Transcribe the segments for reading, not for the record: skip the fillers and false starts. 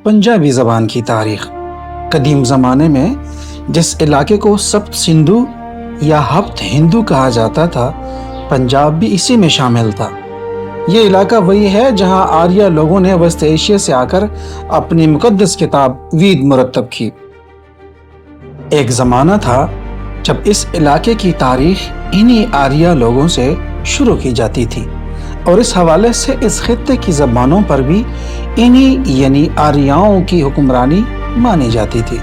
पंजाबी ज़बान की तारीख़। कदीम ज़माने में जिस इलाके को सप्त सिंधु या हप्त हिंदू कहा जाता था, पंजाब भी इसी में शामिल था। ये इलाका वही है जहाँ आर्य लोगों ने वस्त एशिया से आकर अपनी मुक़द्दस किताब वीद मुरतब की। एक ज़माना था जब इस इलाके की तारीख़ इन्हीं आर्य लोगों से शुरू की जाती थी और इस हवाले से इस खित्ते की ज़बानों पर भी इन्हीं यानी आर्याओं की हुक्मरानी मानी जाती थी,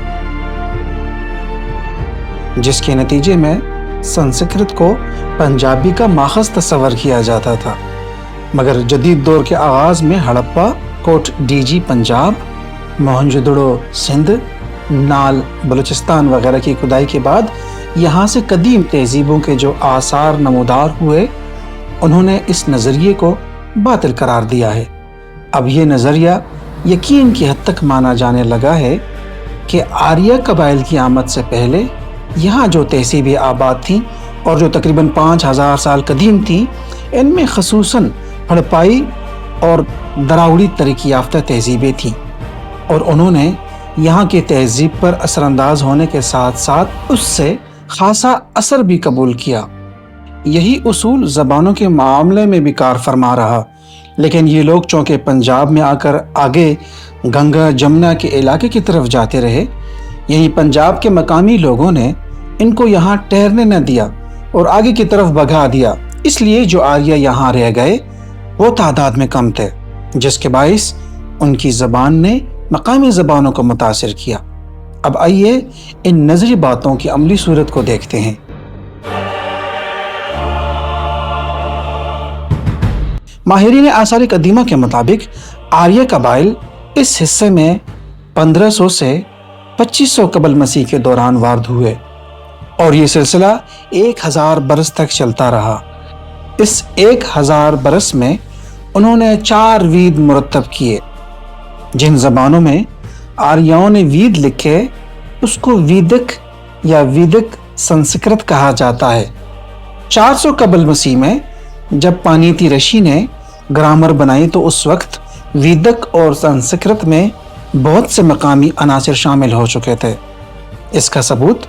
जिसके नतीजे में संस्कृत को पंजाबी का माखज़ तस्वर किया जाता था। मगर जदीद दौर के आगाज़ में हड़प्पा, कोट डीजी पंजाब, मोहनजोदड़ो सिंध, नाल बलूचिस्तान वगैरह की खुदाई के बाद यहाँ से कदीम तहजीबों के जो आसार नमूदार हुए, उन्होंने इस नज़रिए को बातिल करार दिया है। अब ये नज़रिया यकीन की हद तक माना जाने लगा है कि आर्य कबाइल की आमद से पहले यहाँ जो तहसीबें आबाद थीं और जो तकरीबन 5000 साल कदीम थीं, इनमें खसूसन हड़प्पाई और दरावड़ी तरक्की याफ्ता तहजीबें थीं और उन्होंने यहाँ की तहजीब पर असरअंदाज होने के साथ साथ उससे खासा असर भी कबूल किया। यही उसूल ज़बानों के मामले में भी कार फरमा रहा, लेकिन ये लोग चूँकि पंजाब में आकर आगे गंगा जमुना के इलाके की तरफ जाते रहे, यही पंजाब के मकामी लोगों ने इनको यहाँ ठहरने न दिया और आगे की तरफ भगा दिया। इसलिए जो आर्य यहाँ रह गए वो तादाद में कम थे, जिसके बाइस उनकी ज़बान ने मकामी ज़बानों को मुतासिर किया। अब आइए इन नज़री बातों की अमली सूरत को देखते हैं। माहिरीन आसार कदीमा के मुताबिक आर्य कबाइल इस हिस्से में 1500 से 2500 कबल मसीह के दौरान वारद हुए और ये सिलसिला 1000 बरस तक चलता रहा। इस 1000 बरस में उन्होंने 4 वीद मुरतब किए। जिन ज़बानों में आर्यों ने वीद लिखे उसको वीदिक या वैदिक संस्कृत कहा जाता है। 400 कबल मसीह में जब पानीती रशी ने ग्रामर बनाई तो उस वक्त वैदिक और संस्कृत में बहुत से मकामी अनासिर शामिल हो चुके थे। इसका सबूत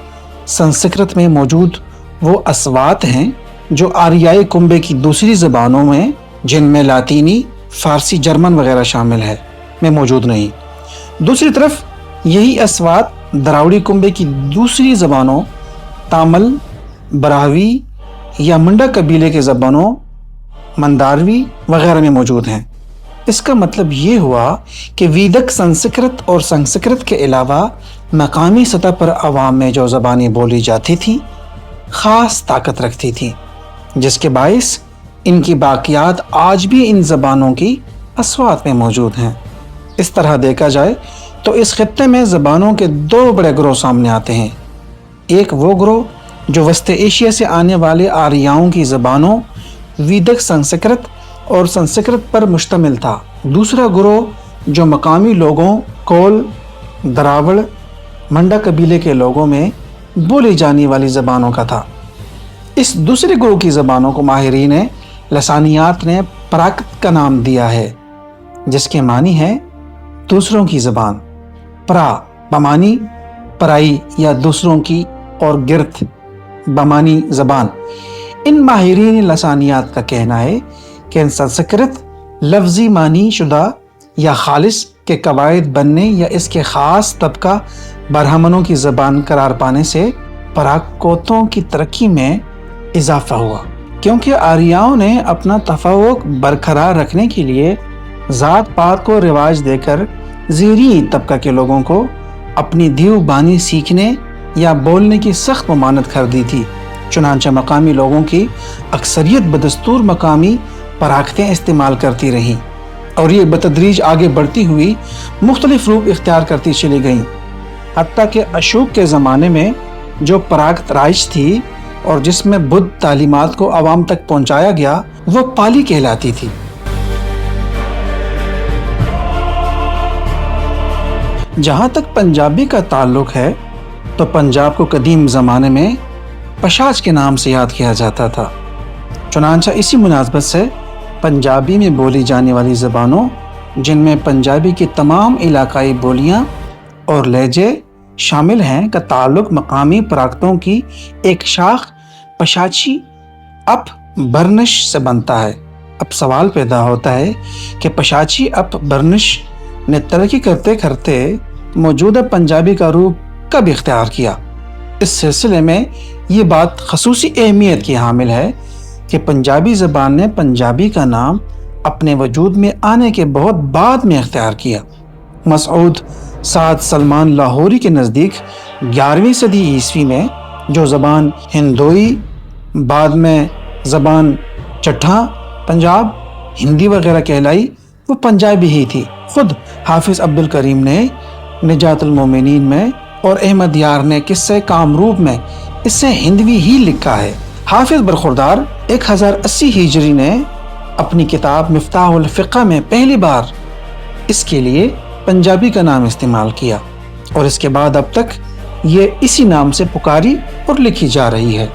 संस्कृत में मौजूद वो अस्वात हैं जो आर्याई कुंबे की दूसरी ज़बानों में, जिनमें लातीनी, फ़ारसी, जर्मन वगैरह शामिल है, में मौजूद नहीं। दूसरी तरफ यही अस्वात दरावड़ी कुंबे की दूसरी ज़बानों तामल, बराहवी या मुंडा कबीले के ज़बानों मंदारवी वगैरह में मौजूद हैं। इसका मतलब ये हुआ कि वैदिक संस्कृत और संस्कृत के अलावा मकामी सतह पर अवाम में जो ज़बानें बोली जाती थीं ख़ास ताकत रखती थीं, जिसके बाइस इनकी बाक़ियात आज भी इन ज़बानों की अस्वात में मौजूद हैं। इस तरह देखा जाए तो इस खित्ते में ज़बानों के 2 बड़े ग्रोह सामने आते हैं। एक वो ग्रोह जो वस्त एशिया से आने वाले आर्याओं की ज़बानों वैदिक संस्कृत और संस्कृत पर मुश्तमिल था। दूसरा ग्रोह जो मकामी लोगों कोल, दरावड़, मंडा कबीले के लोगों में बोली जाने वाली ज़बानों का था। इस दूसरे ग्रोह की ज़बानों को माहिरीन लसानियात ने प्राकृत का नाम दिया है, जिसके मानी है दूसरों की ज़बान। प्रा बमानी पराई या दूसरों की और गिरथ बमानी ज़बान। इन माहिरीन लसानियात का कहना है कि संस्कृत लफ्ज़ी मानी शुदा या खालिस के कवायद बनने या इसके ख़ास तबका ब्राह्मणों की ज़बान करार पाने से पराकोतों की तरक्की में इजाफा हुआ, क्योंकि आर्याओं ने अपना तफावुक बरकरार रखने के लिए ज़ात पात को रिवाज देकर ज़ेरी तबका के लोगों को अपनी दीव बानी सीखने या बोलने की सख्त ममानत कर दी थी। चुनांचे मकामी लोगों की अक्सरियत बदस्तूर मकामी पराखतें इस्तेमाल करती रहीं और ये बतदरीज आगे बढ़ती हुई मुख्तलिफ रूप इख्तियार करती चली गईं, हत्ता कि अशोक के ज़माने में जो पराखत राइज थी और जिसमें बुद्ध तालीमात को आवाम तक पहुँचाया गया वो पाली कहलाती थी। जहाँ तक पंजाबी का ताल्लुक़ है तो पंजाब को कदीम ज़माने में पशाच के नाम से याद किया जाता था। चुनांचा इसी मुनासबत से पंजाबी में बोली जाने वाली ज़बानों جن میں پنجابی کی تمام علاقائی بولیاں اور لہجے شامل ہیں، کا تعلق مقامی پراگتوں کی ایک شاخ پشاچی اپ برنش سے بنتا ہے۔ اب سوال پیدا ہوتا ہے کہ پشاچی اپ برنش نے ترقی کرتے کرتے موجودہ پنجابی کا روپ کب اختیار کیا؟ اس سلسلے میں یہ بات خصوصی اہمیت کی حامل ہے کہ پنجابی زبان نے پنجابی کا نام اپنے وجود میں آنے کے بہت بعد میں اختیار کیا۔ مسعود سعد سلمان لاہوری کے نزدیک 11ویں صدی عیسوی میں جو زبان ہندوئی، بعد میں زبان چٹھا پنجاب، ہندی وغیرہ کہلائی، وہ پنجابی ہی تھی۔ خود حافظ عبد الکریم نے نجات المومنین میں اور احمد یار نے قصہ کامروپ میں اس سے ہندوی ہی لکھا ہے۔ حافظ برخوردار 1080 ہجری نے اپنی کتاب مفتاح الفقہ میں پہلی بار اس کے لیے پنجابی کا نام استعمال کیا، اور اس کے بعد اب تک یہ اسی نام سے پکاری اور لکھی جا رہی ہے۔